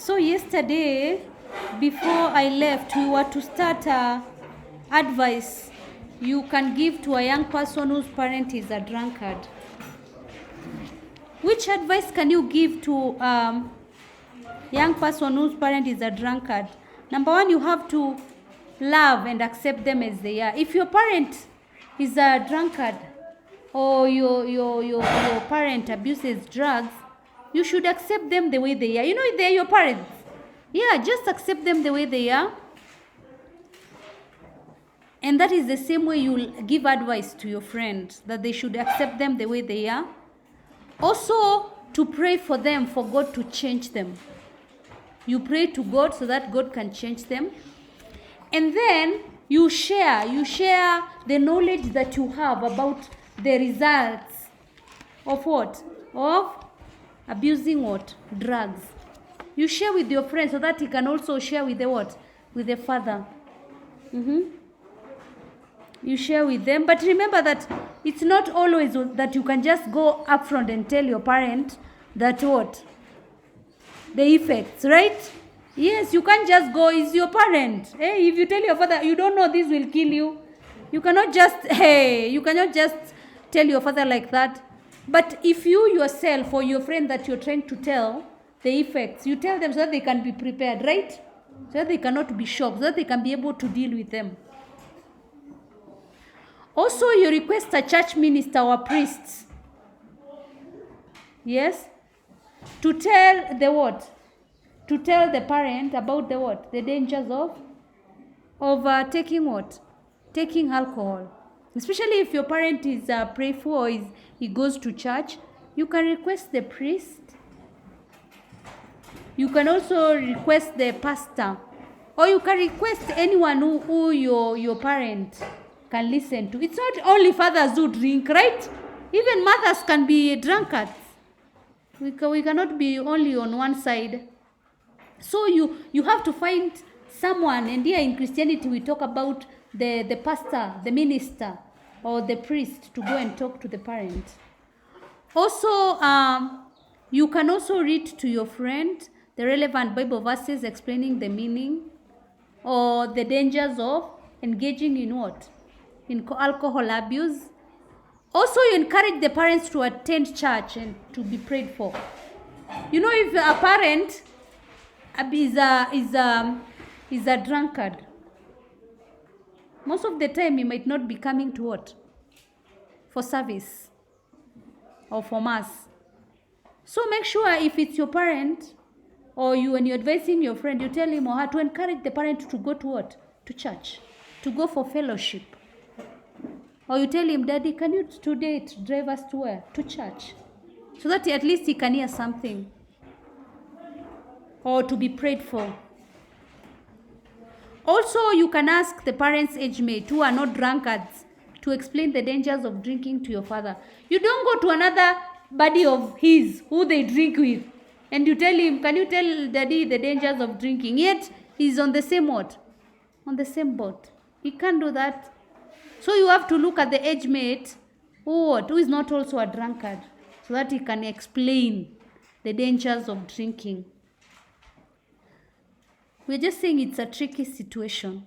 So yesterday, before I left, we were to start advice you can give to a young person whose parent is a drunkard. Which advice can you give to young person whose parent is a drunkard? Number one, you have to love and accept them as they are. If your parent is a drunkard or your parent abuses drugs, you should accept them the way they are. You know, they're your parents. Yeah, just accept them the way they are. And that is the same way you'll give advice to your friends, that they should accept them the way they are. Also, to pray for them, for God to change them. You pray to God so that God can change them. And then you share the knowledge that you have about the results of what? Of abusing what? Drugs. You share with your friends so that he can also share with the what? With the father. You share with them. But remember that it's not always that you can just go up front and tell your parent that what? The effects, right? Yes, you can't just go, it's your parent. Hey, if you tell your father, you don't know this will kill you. You cannot just tell your father like that. But if you yourself or your friend that you're trying to tell the effects, you tell them so that they can be prepared, right? So that they cannot be shocked, so that they can be able to deal with them. Also, you request a church minister or priest. Yes? To tell the what? To tell the parent about the what? The dangers of taking what? Taking alcohol. Especially if your parent is prayerful or he goes to church, you can request the priest. You can also request the pastor. Or you can request anyone who your parent can listen to. It's not only fathers who drink, right? Even mothers can be drunkards. We cannot be only on one side. So you have to find someone, and here in Christianity we talk about the pastor, the minister, or the priest to go and talk to the parent. Also, you can also read to your friend the relevant Bible verses explaining the meaning or the dangers of engaging in what? In alcohol abuse. Also, you encourage the parents to attend church and to be prayed for. You know, if a parent is a drunkard, most of the time he might not be coming to what? For service or for mass. So make sure if it's your parent or you, when you're advising your friend, you tell him or her to encourage the parent to go to what? To church, to go for fellowship. Or you tell him, Daddy, can you today drive us to where? To church. So that at least he can hear something. Or to be prayed for. Also, you can ask the parents' age mate who are not drunkards to explain the dangers of drinking to your father. You don't go to another buddy of his who they drink with and you tell him, can you tell Daddy the dangers of drinking? Yet he's on the same what? On the same boat. He can't do that. So you have to look at the age mate who is not also a drunkard, so that he can explain the dangers of drinking. We're just saying it's a tricky situation.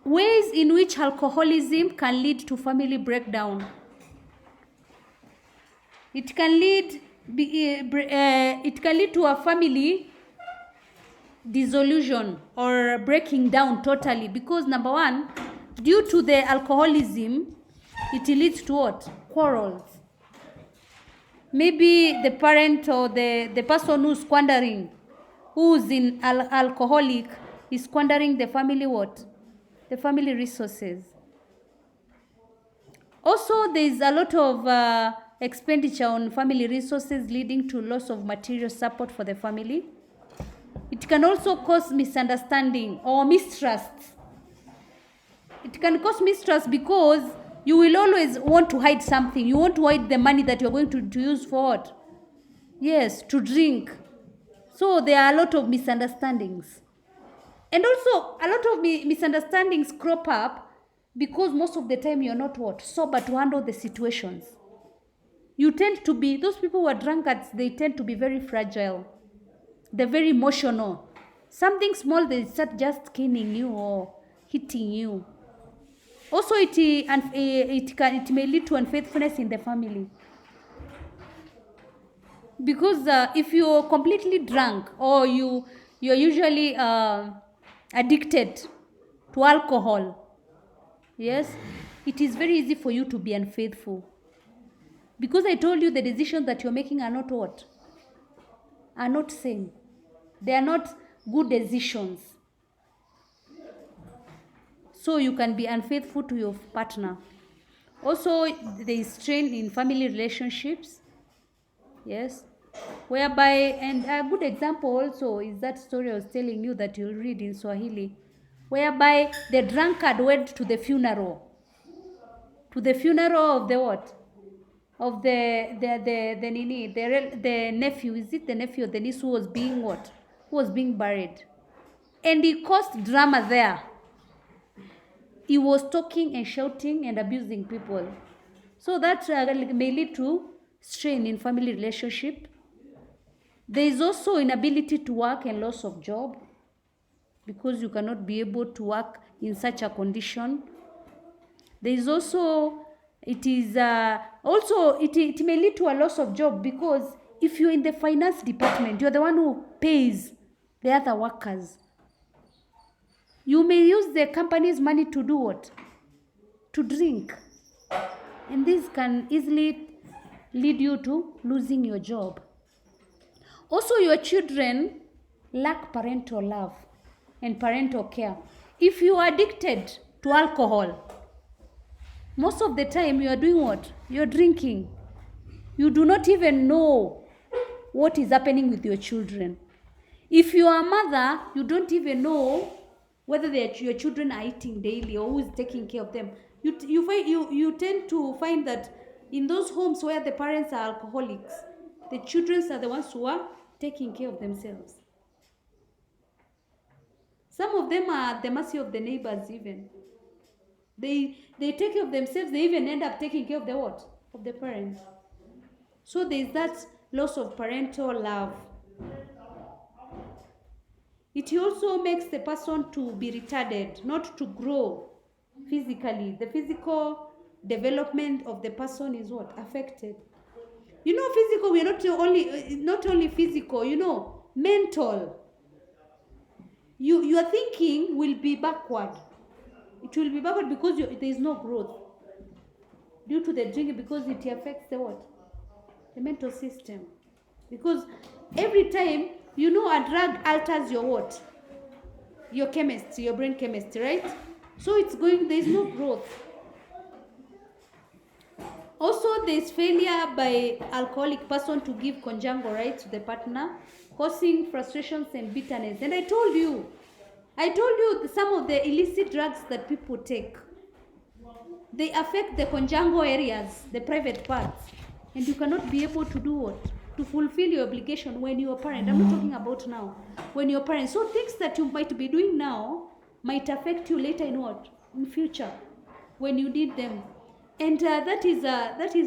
Ways in which alcoholism can lead to family breakdown. It can lead to a family dissolution or breaking down totally, because number one, due to the alcoholism, it leads to what? Quarrels. Maybe the parent or the person who's in alcoholic is squandering the family what? The family resources. Also, there is a lot of expenditure on family resources leading to loss of material support for the family. It can also cause misunderstanding or mistrust. It can cause mistrust because you will always want to hide something. You want to hide the money that you're going to use for what? Yes, to drink. So there are a lot of misunderstandings. And also a lot of misunderstandings crop up because most of the time you're not what? Sober to handle the situations. You tend to be, those people who are drunkards, they tend to be very fragile. They're very emotional. Something small, they start just caning you or hitting you. Also, it may lead to unfaithfulness in the family. Because if you're completely drunk or you're usually addicted to alcohol, yes, it is very easy for you to be unfaithful. Because I told you the decisions that you're making are not what? Are not sane. They are not good decisions. So you can be unfaithful to your partner. Also, there is strain in family relationships. Yes. Whereby, and a good example also is that story I was telling you that you'll read in Swahili, whereby the drunkard went to the funeral. To the funeral of the what? Of the nephew. Is it the nephew or the niece who was being what? Who was being buried. And he caused drama there. He was talking and shouting and abusing people. So that may lead to strain in family relationship. There is also inability to work and loss of job, because you cannot be able to work in such a condition. There is also, it may lead to a loss of job, because if you're in the finance department, you're the one who pays the other workers. You may use the company's money to do what? To drink. And this can easily lead you to losing your job. Also, your children lack parental love and parental care. If you are addicted to alcohol, most of the time you are doing what? You're drinking. You do not even know what is happening with your children. If you are a mother, you don't even know whether your children are eating daily or who is taking care of them. You tend to find that in those homes where the parents are alcoholics, the children are the ones who are taking care of themselves. Some of them are at the mercy of the neighbors even. They take care of themselves, they even end up taking care of the what? Of the parents. So there is that loss of parental love. It also makes the person to be retarded, not to grow physically. The physical development of the person is what? Affected. You know, physical, we are not only physical, you know, mental. Your thinking will be backward. It will be backward because there is no growth due to the drinking, because it affects the what? The mental system. Because every time, you know, a drug alters your what? Your chemistry, your brain chemistry, right? So there is no growth. Also, there is failure by alcoholic person to give conjugal rights to the partner, causing frustrations and bitterness. And I told you some of the illicit drugs that people take, they affect the conjugal areas, the private parts, and you cannot be able to do what? To fulfill your obligation when you're a parent. I'm not talking about now. When you're a parent. So things that you might be doing now might affect you later in what? In future, when you did them. And that is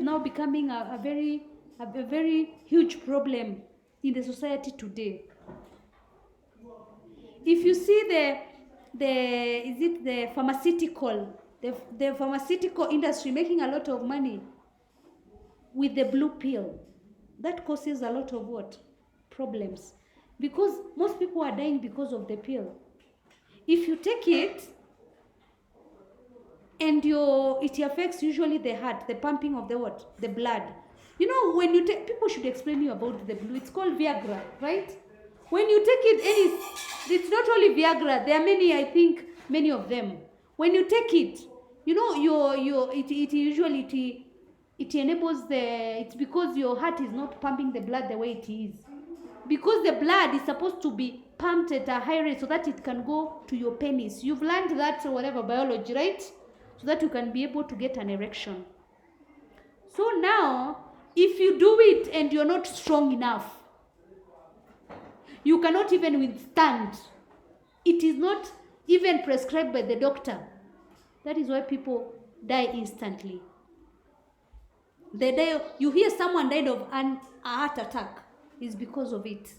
now becoming a very huge problem in the society today. If you see the pharmaceutical industry making a lot of money with the blue pill, that causes a lot of what? Problems. Because most people are dying because of the pill. If you take it, and it affects usually the heart, the pumping of the what? The blood. You know, when you take, people should explain you about the blue. It's called Viagra, right? When you take it, it's not only Viagra. There are many of them. When you take it, you know, it enables it's because your heart is not pumping the blood the way it is. Because the blood is supposed to be pumped at a high rate so that it can go to your penis. You've learned that whatever biology, right? So that you can be able to get an erection. So now, if you do it and you're not strong enough, you cannot even withstand. It is not even prescribed by the doctor. That is why people die instantly. You hear someone died of a heart attack, is because of it.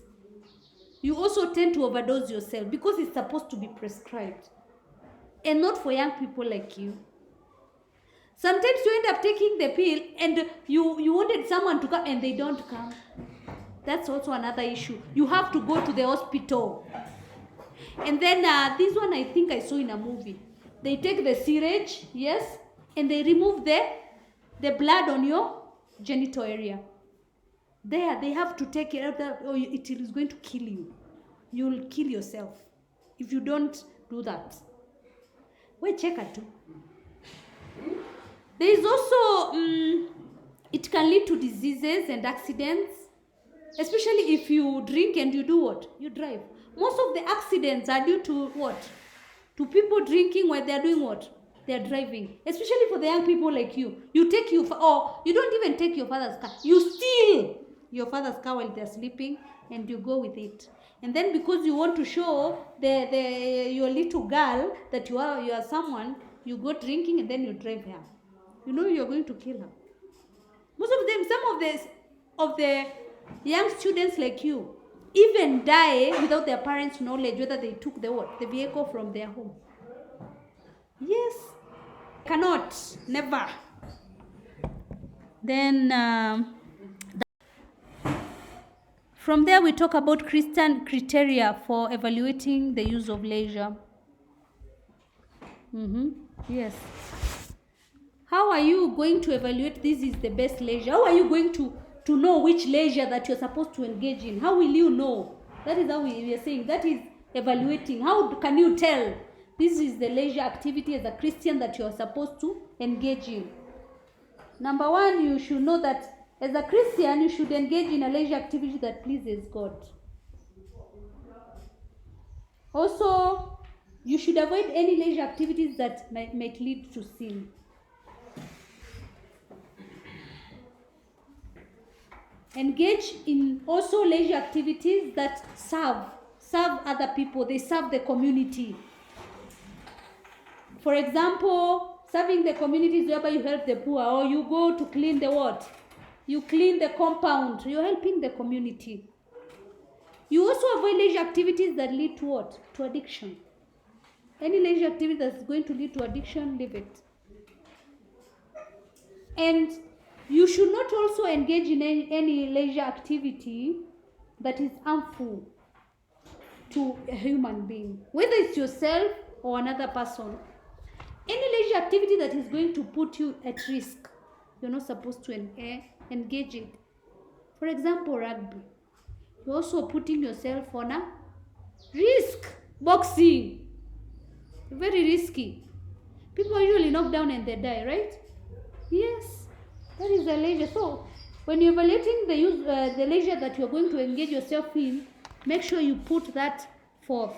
You also tend to overdose yourself because it's supposed to be prescribed, and not for young people like you. Sometimes you end up taking the pill and you wanted someone to come and they don't come. That's also another issue. You have to go to the hospital. And then this one I think I saw in a movie. They take the syringe, yes, and they remove the blood on your genital area. There, they have to take care of that, or it is going to kill you. You'll kill yourself if you don't do that. Wait, check it too. There is also, it can lead to diseases and accidents, especially if you drink and you do what? You drive. Most of the accidents are due to what? To people drinking while they are doing what? They are driving. Especially for the young people like you. You don't even take your father's car. You steal your father's car while they are sleeping and you go with it. And then because you want to show your little girl that you are someone, you go drinking and then you drive her. You know you're going to kill her. Most of them, some of the young students like you, even die without their parents' knowledge whether they took the vehicle from their home. Yes. Cannot. Never. Then from there we talk about Christian criteria for evaluating the use of leisure. Yes. How are you going to evaluate this is the best leisure? How are you going to know which leisure that you're supposed to engage in? How will you know? That is how we are saying. That is evaluating. How can you tell this is the leisure activity as a Christian that you're supposed to engage in? Number one, you should know that as a Christian, you should engage in a leisure activity that pleases God. Also, you should avoid any leisure activities that might lead to sin. Engage in also leisure activities that serve other people. They serve the community. For example, serving the community is whereby you help the poor, or you go to clean the what? You clean the compound. You're helping the community. You also avoid leisure activities that lead to what? To addiction. Any leisure activity that's going to lead to addiction, leave it. And you should not also engage in any leisure activity that is harmful to a human being, whether it's yourself or another person. Any leisure activity that is going to put you at risk, you're not supposed to engage in. For example, rugby. You're also putting yourself on a risk. Boxing. Very risky. People usually knock down and they die, right? Yes. That is the leisure. So, when you're evaluating the leisure that you're going to engage yourself in, make sure you put that forth.